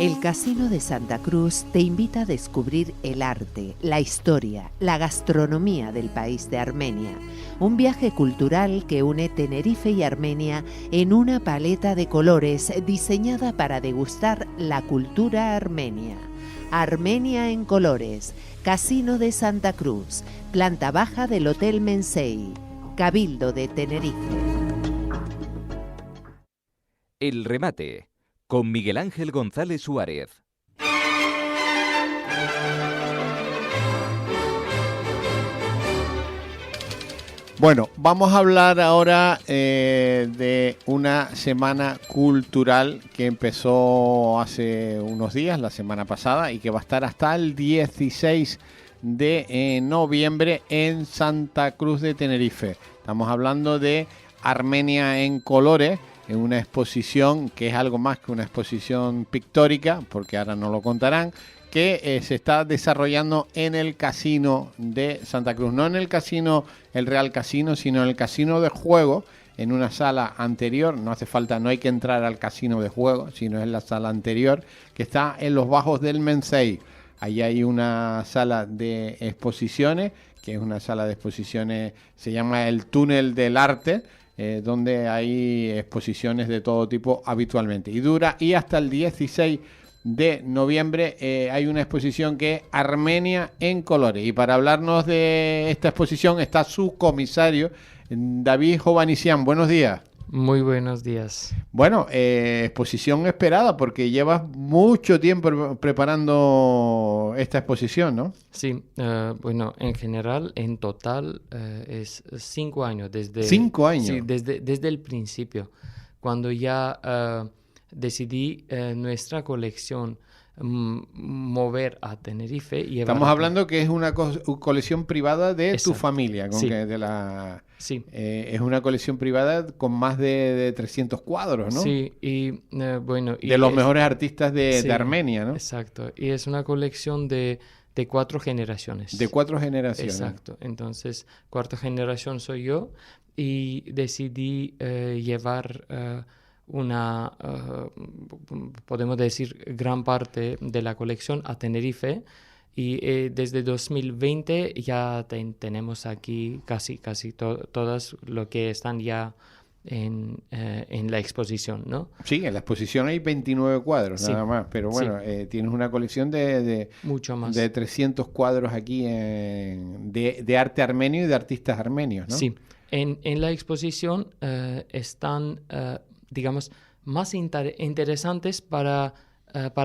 El Casino de Santa Cruz te invita a descubrir el arte, la historia, la gastronomía del país de Armenia. Un viaje cultural que une Tenerife y Armenia en una paleta de colores diseñada para degustar la cultura armenia. Armenia en colores, Casino de Santa Cruz, planta baja del Hotel Mensei, Cabildo de Tenerife. El remate, con Miguel Ángel González Suárez. Bueno, vamos a hablar ahora de una semana cultural que empezó hace unos días, la semana pasada, y que va a estar hasta el 16 de noviembre en Santa Cruz de Tenerife. Estamos hablando de Armenia en colores, en una exposición que es algo más que una exposición pictórica, porque ahora nos lo contarán, que se está desarrollando en el Casino de Santa Cruz. No en el casino, el Real Casino, sino en el Casino de Juego, en una sala anterior. No hace falta, no hay que entrar al Casino de Juego, sino en la sala anterior, que está en los bajos del Mensei. Ahí hay una sala de exposiciones, que es una sala de exposiciones, se llama el Túnel del Arte, donde hay exposiciones de todo tipo habitualmente. Y dura, y hasta el 16 de noviembre hay una exposición que es Armenia en colores. Y para hablarnos de esta exposición está su comisario, David Jovanicián. Buenos días. Muy buenos días. Bueno, exposición esperada porque llevas mucho tiempo preparando esta exposición, ¿no? Sí, bueno, en general, en total, es 5 años. Desde, 5 años. Sí, desde el principio, cuando ya decidí nuestra colección mover a Tenerife. Y estamos hablando que es una colección privada de Exacto. Tu familia, con Sí. que de la... Sí. Es una colección privada con más de 300 cuadros, ¿no? Sí, y bueno... de los mejores artistas de Armenia, ¿no? Exacto, y es una colección de 4 generaciones. De 4 generaciones. Exacto, entonces, 4ª generación soy yo y decidí llevar podemos decir, gran parte de la colección a Tenerife. Y desde 2020 ya tenemos aquí casi todas lo que están ya en la exposición, ¿no? Sí, en la exposición hay 29 cuadros, nada más, pero bueno, tienes una colección de mucho más, de 300 cuadros aquí de arte armenio y de artistas armenios, ¿no? Sí, en la exposición están, digamos, más interesantes para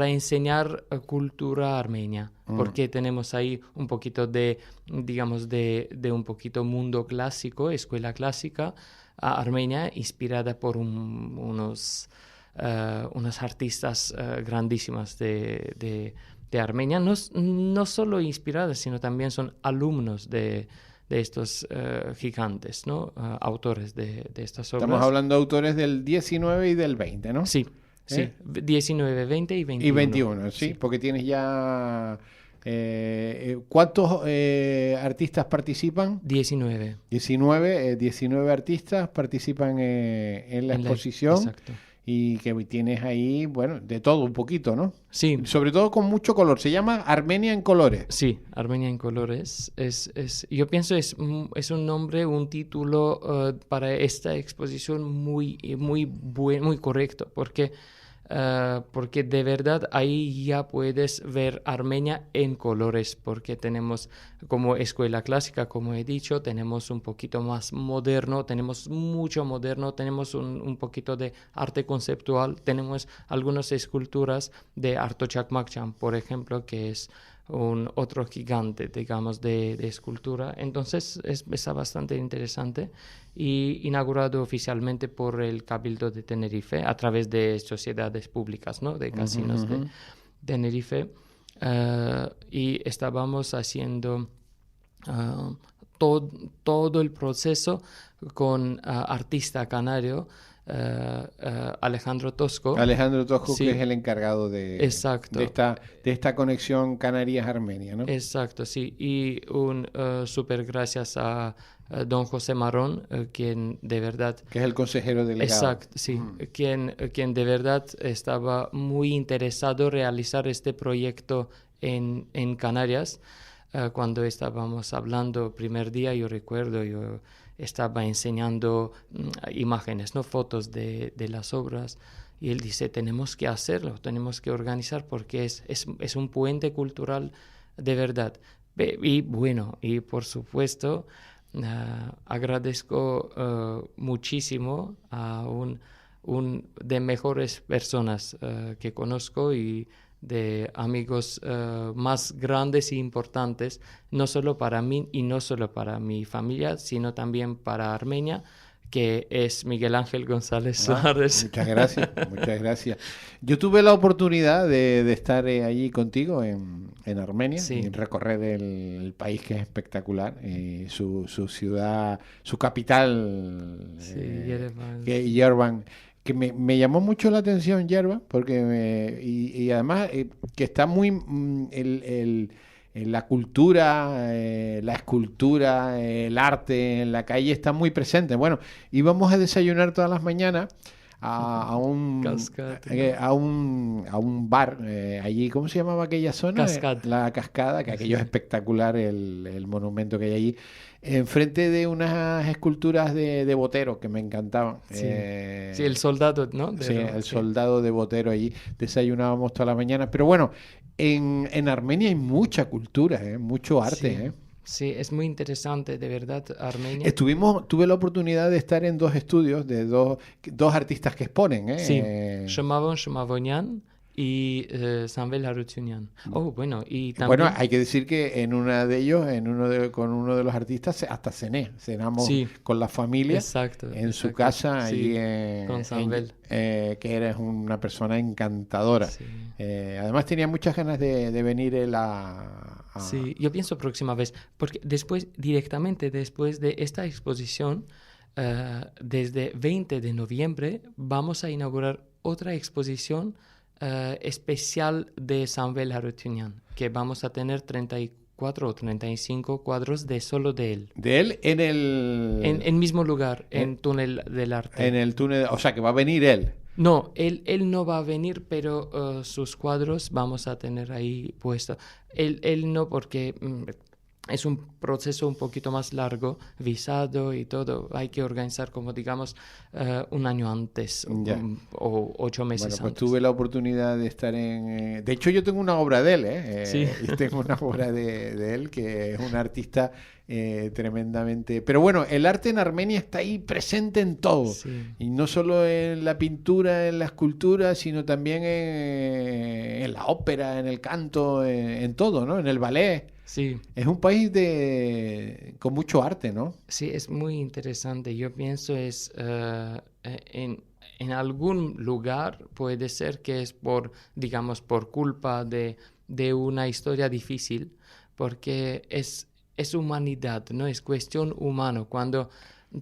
enseñar cultura armenia, porque tenemos ahí un poquito de, digamos, de un poquito mundo clásico, escuela clásica armenia, inspirada por unos artistas grandísimas de Armenia, no solo inspiradas, sino también son alumnos de estos gigantes, ¿no? Autores de estas obras. Estamos hablando de autores del 19 y del 20, ¿no? Sí. Sí, 19, 20 y 21. Y 21, sí, porque tienes ya... ¿cuántos artistas participan? 19. 19 artistas participan en la exposición. Exacto. Y que tienes ahí, bueno, de todo un poquito, ¿no? Sí. Sobre todo con mucho color. Se llama Armenia en colores. Sí, Armenia en colores. Yo pienso es un nombre, un título para esta exposición muy correcto, porque de verdad ahí ya puedes ver Armenia en colores, porque tenemos como escuela clásica, como he dicho, tenemos un poquito más moderno, tenemos mucho moderno, tenemos un poquito de arte conceptual, tenemos algunas esculturas de Arto Chakmakchan, por ejemplo, que es otro gigante, digamos, de escultura. Entonces está bastante interesante y inaugurado oficialmente por el Cabildo de Tenerife a través de sociedades públicas, ¿no? De casinos de Tenerife. Y estábamos haciendo todo el proceso con artista canario Alejandro Tosco. Alejandro Tosco, Sí. que es el encargado Exacto. de esta conexión Canarias-Armenia, ¿no? Exacto, sí. Y un súper gracias a don José Marrón, quien de verdad... Que es el consejero delegado. Exacto, sí. Quien de verdad estaba muy interesado en realizar este proyecto en Canarias. Cuando estábamos hablando primer día, yo recuerdo, yo estaba enseñando imágenes, ¿no? Fotos de las obras. Y él dice, tenemos que hacerlo, tenemos que organizar porque es un puente cultural de verdad. Y bueno, y por supuesto, agradezco muchísimo a un de mejores personas que conozco y de amigos más grandes e importantes, no solo para mí y no solo para mi familia, sino también para Armenia, que es Miguel Ángel González Suárez. Muchas gracias, muchas gracias. Yo tuve la oportunidad de estar allí contigo en Armenia, Sí. y recorrer el país, que es espectacular, su ciudad, su capital, Sí, Yerevan. Yerevan, que me llamó mucho la atención Yerevan, porque y además que está muy la cultura, la escultura, el arte en la calle está muy presente. Bueno, íbamos a desayunar todas las mañanas a un bar allí. ¿Cómo se llamaba aquella zona? Cascada. La Cascada, que aquello es espectacular, el monumento que hay allí, enfrente de unas esculturas de Botero que me encantaban. Sí, sí, el soldado, ¿no? Sí, el soldado de Botero allí. Desayunábamos todas las mañanas. Pero bueno, en Armenia hay mucha cultura, mucho arte. Sí, es muy interesante, de verdad, Armenia. Tuve la oportunidad de estar en dos estudios de dos artistas que exponen. Sí, Shumavon Shumavonian y Samvel Harutyunyan. Oh, bueno, y también... Bueno, hay que decir que en una de ellos, con uno de los artistas, hasta cenamos con la familia. Exacto, en su casa, sí, ahí con Samvel. Que eres una persona encantadora. Sí. Además tenía muchas ganas de venir él Sí, yo pienso próxima vez, porque directamente después de esta exposición, desde 20 de noviembre, vamos a inaugurar otra exposición especial de Samvel Harutyunyan, que vamos a tener 34 o 35 cuadros solo de él. De él en el mismo lugar, en Túnel del Arte. En el túnel, o sea que va a venir él. No, él no va a venir, pero sus cuadros vamos a tener ahí puestos. Él no, porque es un proceso un poquito más largo, visado y todo. Hay que organizar, como digamos, un año antes o 8 meses bueno, pues antes. tuve la oportunidad de estar en... De hecho, yo tengo una obra de él, Sí. Yo tengo una obra de él, que es un artista tremendamente... Pero bueno, el arte en Armenia está ahí presente en todo. Sí. Y no solo en la pintura, en la escultura, sino también en la ópera, en el canto, en todo, ¿no? En el ballet. Sí. Es un país con mucho arte, ¿no? Sí, es muy interesante. Yo pienso en algún lugar puede ser que es digamos, por culpa de una historia difícil, porque es humanidad, ¿no? Es cuestión humana. Cuando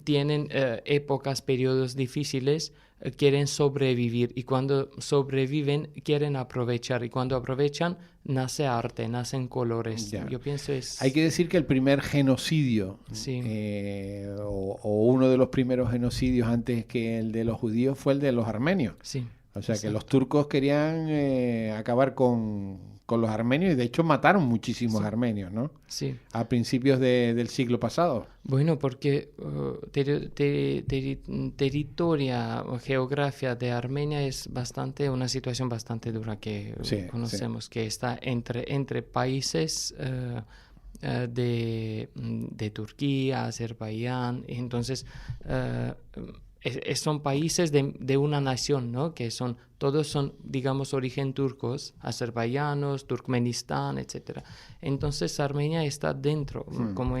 tienen épocas, periodos difíciles, quieren sobrevivir, y cuando sobreviven quieren aprovechar, y cuando aprovechan nace arte, nacen colores. Ya. Yo pienso Hay que decir que el primer genocidio, Sí. o uno de los primeros genocidios antes que el de los judíos, fue el de los armenios. Sí. O sea, que Exacto. los turcos querían acabar con los armenios, y de hecho mataron muchísimos armenios, ¿no? Sí. A principios del siglo pasado. Bueno, porque territorio o geografía de Armenia es una situación bastante dura que conocemos, que está entre países de Turquía, Azerbaiyán. Entonces, son países de una nación, ¿no? Que todos son, digamos, origen turcos, azerbaiyanos, Turkmenistán, etcétera. Entonces Armenia está dentro, como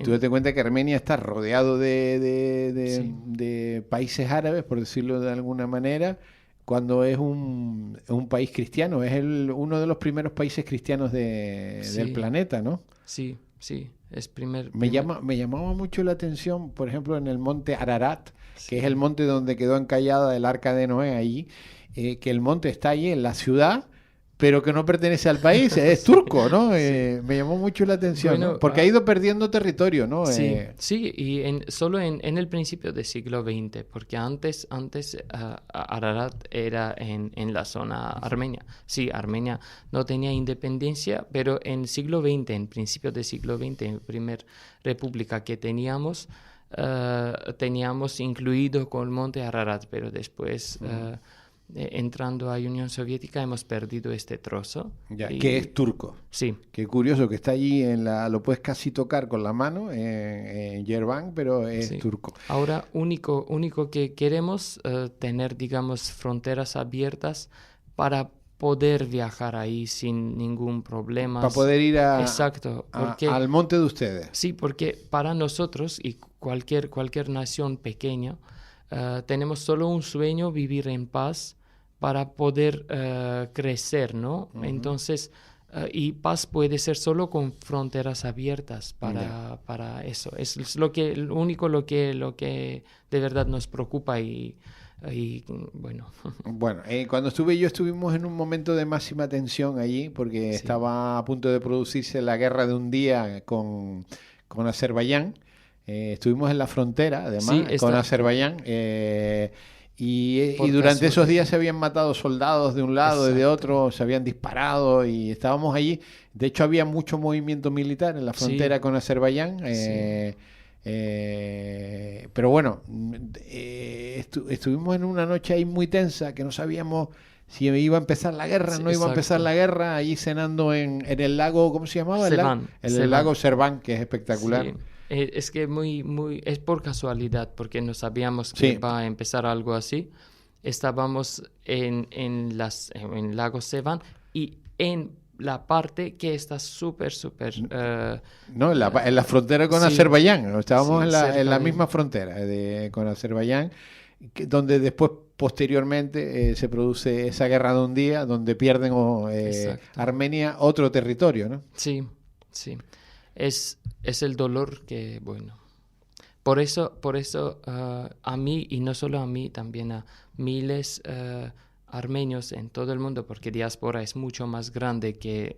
Tú date cuenta que Armenia está rodeado de países árabes, por decirlo de alguna manera, cuando es un país cristiano. Es uno de los primeros países cristianos del planeta, ¿no? Sí, sí. Es Me llamaba mucho la atención, por ejemplo, en el monte Ararat. que es el monte donde quedó encallada el Arca de Noé allí, que el monte está allí en la ciudad, pero que no pertenece al país, es turco, ¿no? Me llamó mucho la atención, Bueno, ¿no? Porque ha ido perdiendo territorio, ¿no? Sí, sí, y solo en el principio del siglo XX, porque antes Ararat era en la zona armenia. Sí, Armenia no tenía independencia, pero en siglo XX, en principio del siglo XX, en la primera república que teníamos incluido con el monte Ararat, pero después... entrando a Unión Soviética hemos perdido este trozo. Ya, que es turco. Sí. Qué curioso que está allí, lo puedes casi tocar con la mano en Yerevan, pero es turco. Ahora, único que queremos tener, digamos, fronteras abiertas para poder viajar ahí sin ningún problema. Para poder ir Exacto, al monte de ustedes. Sí, porque para nosotros y cualquier nación pequeña, tenemos solo un sueño, vivir en paz, para poder crecer, ¿no? Uh-huh. Entonces, y paz puede ser solo con fronteras abiertas para eso. Es lo único que de verdad nos preocupa y bueno. Bueno, cuando estuvimos en un momento de máxima tensión allí, porque estaba a punto de producirse la guerra de un día con Azerbaiyán. Estuvimos en la frontera, además, con Azerbaiyán. Y durante esos días se habían matado soldados de un lado y de otro, se habían disparado y estábamos allí. De hecho, había mucho movimiento militar en la frontera con Azerbaiyán. Pero bueno, estuvimos en una noche ahí muy tensa que no sabíamos si iba a empezar la guerra, no iba a empezar la guerra, allí cenando en el lago, ¿cómo se llamaba? El lago Serván, que es espectacular. Sí. Es que es por casualidad, porque no sabíamos que va a empezar algo así. Estábamos en lago Sevan y en la parte que está súper... no, en la frontera con Azerbaiyán. Estábamos en la misma frontera con Azerbaiyán, donde después, posteriormente, se produce esa guerra de un día, donde pierden Armenia otro territorio, ¿no? Sí, sí. Es el dolor que, bueno, por eso a mí, y no solo a mí, también a miles armenios en todo el mundo, porque diáspora es mucho más grande que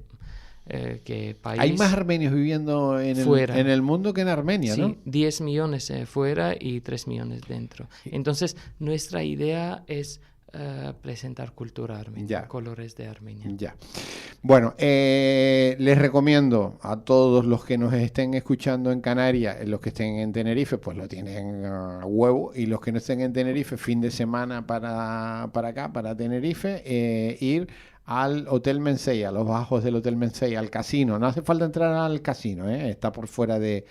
país. Hay más armenios viviendo en el mundo que en Armenia, ¿no? Sí, 10 millones fuera y 3 millones dentro. Entonces, nuestra idea es presentar cultura armenia, colores de Armenia. Ya. Bueno, les recomiendo a todos los que nos estén escuchando en Canarias, los que estén en Tenerife, pues lo tienen a huevo, y los que no estén en Tenerife, fin de semana para acá, para Tenerife, ir al Hotel Mensei, a los bajos del Hotel Mensei, al casino. No hace falta entrar al casino, está por fuera del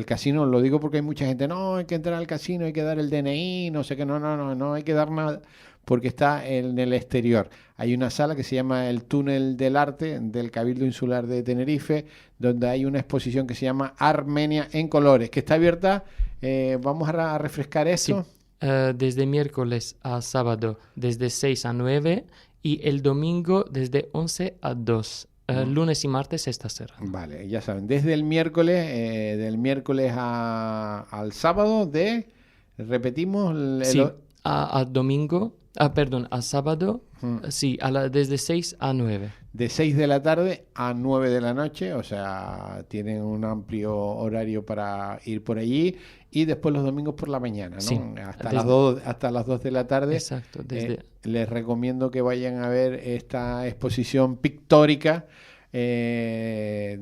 casino. Lo digo porque hay mucha gente, no, hay que entrar al casino, hay que dar el DNI, no sé qué, no hay que dar nada, porque está en el exterior. Hay una sala que se llama el Túnel del Arte del Cabildo Insular de Tenerife, donde hay una exposición que se llama Armenia en colores, que está abierta. Vamos a refrescar esto. Sí. Desde miércoles a sábado, desde 6 a 9, y el domingo desde 11 a 2. Lunes y martes está cerrado. Vale, ya saben, desde el miércoles, al sábado repetimos... a domingo... a sábado, sí, desde 6 a 9. De 6 de la tarde a 9 de la noche, o sea, tienen un amplio horario para ir por allí, y después los domingos por la mañana, ¿no? Sí, hasta las 2 de la tarde. Exacto. Les recomiendo que vayan a ver esta exposición pictórica de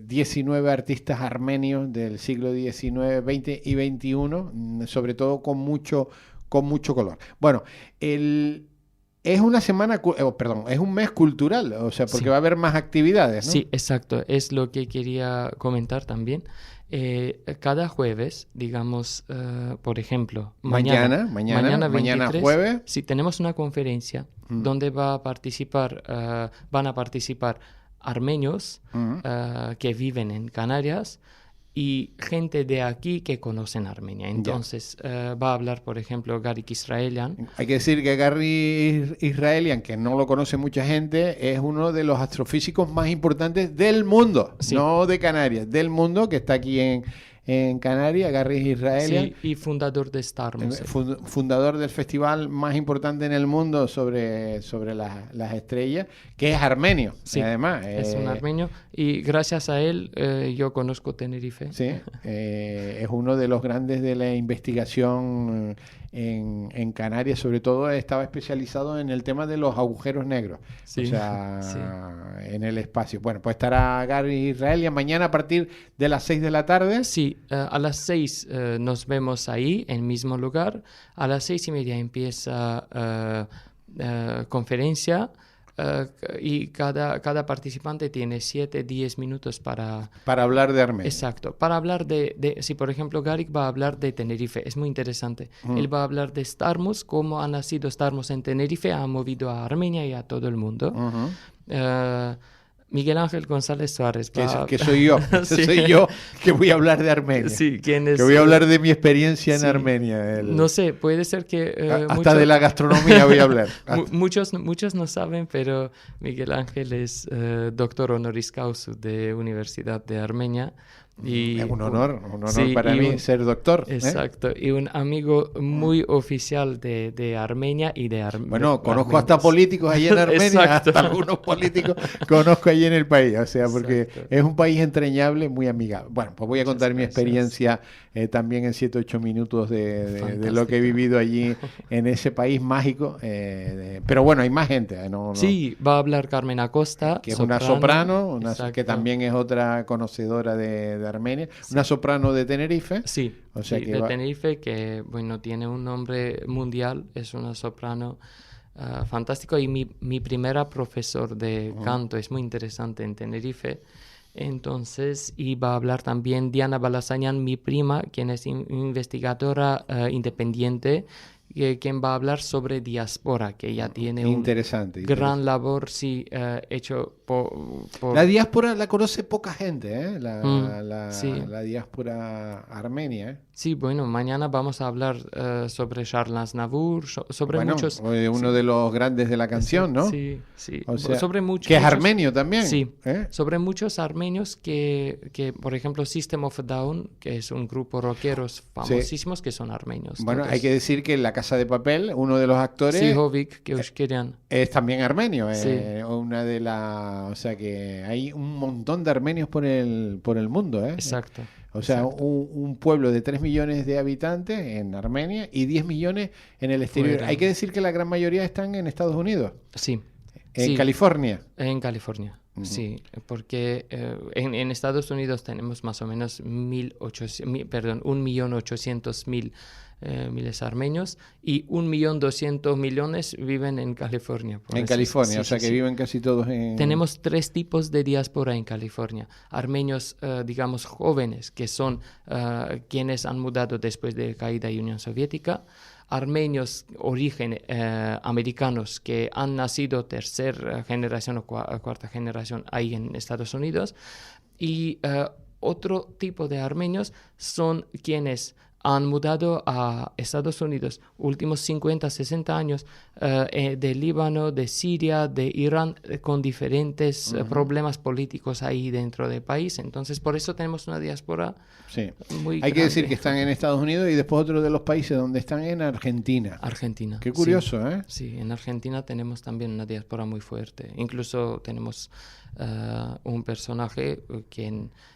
19 artistas armenios del siglo XIX, XX y XXI, sobre todo con mucho color. Bueno, es una semana, es un mes cultural, o sea, porque va a haber más actividades, ¿no? Sí, exacto. Es lo que quería comentar también. Cada jueves, digamos, por ejemplo, mañana 23, jueves. Sí, tenemos una conferencia donde van a participar armenios que viven en Canarias y gente de aquí que conocen Armenia. Entonces, va a hablar, por ejemplo, Garik Israelian. Hay que decir que Garik Israelian, que no lo conoce mucha gente, es uno de los astrofísicos más importantes del mundo, no de Canarias, del mundo, que está aquí en Canarias, Garris Israelian. Sí, y fundador de Star Music. Fundador del festival más importante en el mundo sobre las estrellas, que es armenio. Sí, además. Es un armenio y gracias a él yo conozco Tenerife. Sí, es uno de los grandes de la investigación en Canarias, sobre todo estaba especializado en el tema de los agujeros negros, Sí, o sea, sí. en el espacio. Bueno, pues estará Gary Israel mañana a partir de las 6 de la tarde. Sí, a las 6 nos vemos ahí, en el mismo lugar. A las 6:30 empieza conferencia y cada participante tiene 7-10 minutos para hablar de Armenia. Exacto, para hablar si por ejemplo Garik va a hablar de Tenerife, es muy interesante. Él va a hablar de Starmus, cómo ha nacido Starmus en Tenerife, ha movido a Armenia y a todo el mundo. Miguel Ángel González Suárez que soy yo, Sí. soy yo que voy a hablar de Armenia. Sí, ¿quién es? Que voy a hablar de mi experiencia en Sí. Armenia. No sé, puede ser que Hasta de la gastronomía voy a hablar. muchos no saben, pero Miguel Ángel es doctor honoris causa de Universidad de Armenia. Y Es un honor sí, para y mí ser doctor. Exacto, y un amigo muy oficial de Armenia y de Armenia. Bueno, conozco hasta políticos allí en Armenia, Exacto. hasta algunos políticos conozco allí en el país, o sea, porque Exacto. es un país entrañable, muy amigable. Bueno, pues voy a contar mi gracias. experiencia también en 7-8 minutos de lo Fantástico. que he vivido allí en ese país mágico. Pero bueno, hay más gente. No, Sí, va a hablar Carmen Acosta, que es una soprano, que Exacto. también es otra conocedora de Armenia, una soprano de Tenerife. Sí, O sea sí, que de va- Tenerife, que bueno, tiene un nombre mundial, es una soprano fantástico y mi primera profesor de canto es muy interesante en Tenerife. Entonces, y va a hablar también Diana Balasañán, mi prima, quien es investigadora independiente, quien va a hablar sobre diáspora, que ella tiene un Interesante. gran labor, sí, hecho por... La diáspora la conoce poca gente, ¿eh? sí. La diáspora armenia, ¿eh? Sí, bueno, mañana vamos a hablar sobre Charles Aznavour, sobre Bueno, muchos... uno de los grandes de la canción, ¿no? Sí, sí. O sea, sobre muchos... que es armenio también. Sí, ¿eh? sobre muchos armenios que, por ejemplo, System of a Down, que es un grupo rockeros famosísimos, que son armenios. Bueno, todos. hay que decir que en La Casa de Papel, uno de los actores Sí, Hovik, que Euskerian. es también armenio. Sí. Una de las... O sea que hay un montón de armenios por el mundo, ¿eh? Exacto. O sea, exacto. un pueblo de 3 millones de habitantes en Armenia y 10 millones en el exterior. Fuera. Hay que decir que la gran mayoría están en Estados Unidos, Sí. en Sí. California. En California, sí, porque en Estados Unidos tenemos más o menos 1.800.000 miles armenios y 1.200.000.000 viven en California. por En eso. California, Sí, o sea sí, que sí. viven casi todos en... Tenemos 3 tipos de diáspora en California. Armenios, digamos, jóvenes, que son quienes han mudado después de la caída de la Unión Soviética. Armenios, origen americanos, que han nacido tercera generación o cuarta generación ahí en Estados Unidos. Y otro tipo de armenios son quienes han mudado a Estados Unidos últimos 50, 60 años de Líbano, de Siria, de Irán, con diferentes problemas políticos ahí dentro del país. Entonces, por eso tenemos una diáspora Sí. muy Hay que decir grande. que están en Estados Unidos y después otro de los países donde están en Argentina. Argentina. Qué curioso, sí. ¿eh? Sí, en Argentina tenemos también una diáspora muy fuerte. Incluso tenemos un personaje,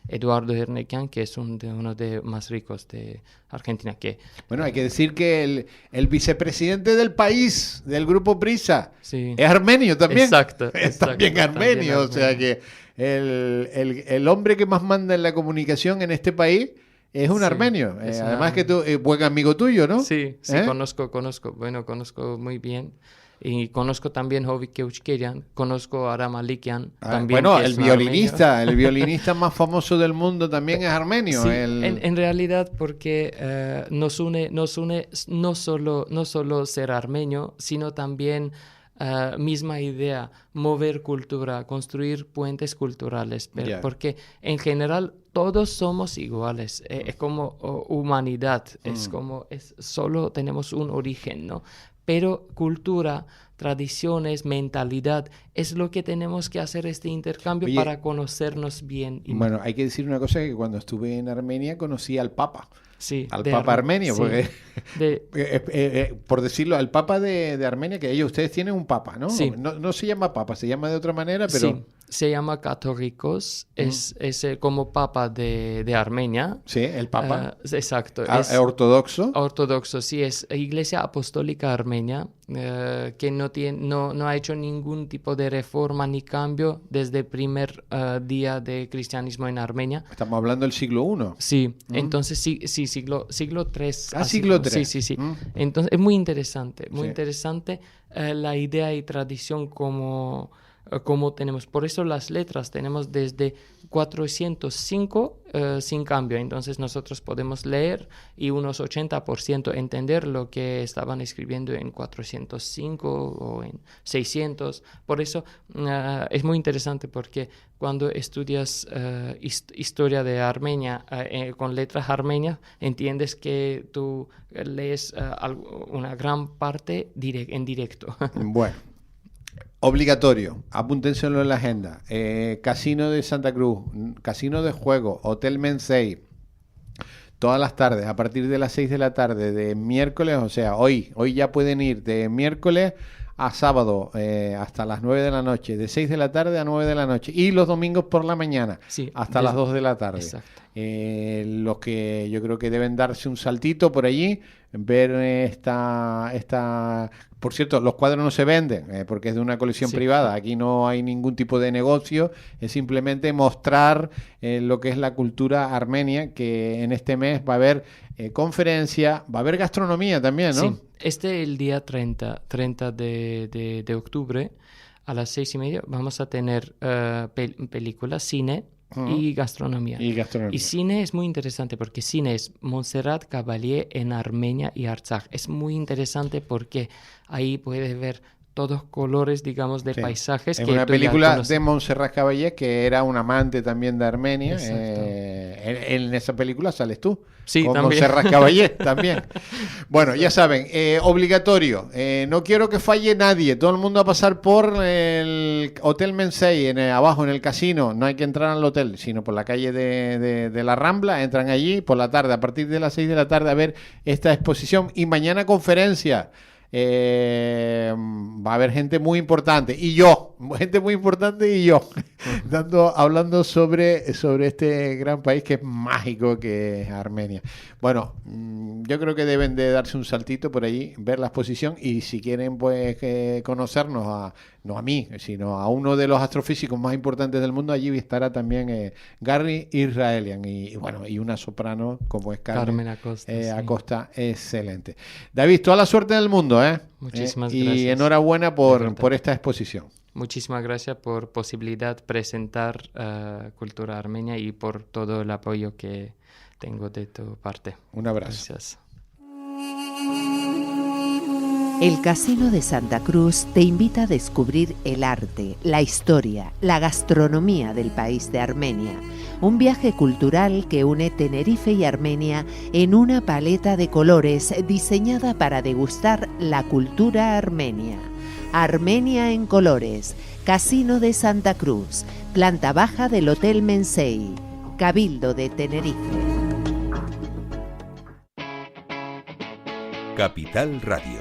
Eduardo Hernequian, que es uno de más ricos de Argentina. Bueno, hay que decir que el vicepresidente del país, del grupo Prisa, Sí. es armenio también. Exacto, Es exacto, también armenio, también o sea que el hombre que más manda en la comunicación en este país es un Sí, armenio. es un Además que armenio. tú, buen amigo tuyo, ¿no? Sí, sí, ¿Eh? conozco muy bien. Y conozco también Hovik Euskerian, conozco a Aram Alikian, Ah, también. bueno, que es el un violinista, el violinista más famoso del mundo también es armenio. Sí, el- en realidad porque nos une no solo ser armenio, sino también misma idea, mover cultura, construir puentes culturales, Ya. porque en general todos somos iguales, es como humanidad, es como solo tenemos un origen, ¿no? Pero cultura tradiciones, mentalidad. Es lo que tenemos que hacer este intercambio. Oye, para conocernos bien. Bueno, hay que decir una cosa, que cuando estuve en Armenia conocí al Papa. Sí, Al Papa armenio, sí, porque por decirlo, al Papa de Armenia, que ustedes tienen un Papa, ¿no? Sí. No se llama Papa, se llama de otra manera, pero... Sí, se llama Católicos, es como Papa de Armenia. Sí, el Papa. Exacto. Es ortodoxo. Ortodoxo, sí, es Iglesia Apostólica Armenia, que no ha hecho ningún tipo de reforma ni cambio desde el primer día de cristianismo en Armenia. Estamos hablando del siglo I. Sí, entonces sí, siglo III. Siglo III. Sí. Entonces es muy interesante la idea y tradición como tenemos. Por eso las letras tenemos desde 405 sin cambio. Entonces nosotros podemos leer y unos 80% entender lo que estaban escribiendo en 405 o en 600. Por eso es muy interesante, porque cuando estudias historia de Armenia con letras armenias, entiendes que tú lees una gran parte en directo. Bueno. Obligatorio, apúntenselo en la agenda. Casino de Santa Cruz, casino de juego, Hotel Mensei, todas las tardes, a partir de las 6 de la tarde, de miércoles, o sea, hoy ya pueden ir de miércoles a sábado hasta las 9 de la noche, de 6 de la tarde a 9 de la noche, y los domingos por la mañana, sí, hasta las 2 de la tarde. Exacto. Los que yo creo que deben darse un saltito por allí, ver esta... Por cierto, los cuadros no se venden porque es de una colección privada. Aquí no hay ningún tipo de negocio. Es simplemente mostrar lo que es la cultura armenia, que en este mes va a haber conferencia, va a haber gastronomía también, ¿no? Sí, el día 30 de octubre a las 6:30 vamos a tener películas, cine y gastronomía. Y cine es muy interesante, porque cine es Montserrat Caballé en Armenia y Artsaj. Es muy interesante porque ahí puedes ver todos colores, digamos, de paisajes. Es que una tú ya película conoces. de Montserrat Caballé, que era un amante también de Armenia. En esa película sales tú. Sí, con también. Montserrat Caballé también. Bueno, ya saben, obligatorio. No quiero que falle nadie. Todo el mundo a pasar por el Hotel Mensei, abajo en el casino. No hay que entrar al hotel, sino por la calle de la Rambla. Entran allí por la tarde, a partir de las 6 de la tarde, a ver esta exposición. Y mañana conferencia. Va a haber gente muy importante y yo hablando sobre este gran país que es mágico, que es Armenia. Bueno, yo creo que deben de darse un saltito por allí, ver la exposición, y si quieren pues conocernos, no a mí, sino a uno de los astrofísicos más importantes del mundo, allí estará también Gary Israelian y una soprano como es Carmen Acosta. Acosta, excelente. David, toda la suerte del mundo, Muchísimas y gracias. enhorabuena por esta exposición. Muchísimas gracias por posibilidad de presentar cultura armenia y por todo el apoyo que tengo de tu parte. Un abrazo. Gracias. El Casino de Santa Cruz te invita a descubrir el arte, la historia, la gastronomía del país de Armenia. Un viaje cultural que une Tenerife y Armenia en una paleta de colores diseñada para degustar la cultura armenia. Armenia en colores, Casino de Santa Cruz, planta baja del Hotel Mensei, Cabildo de Tenerife. Capital Radio.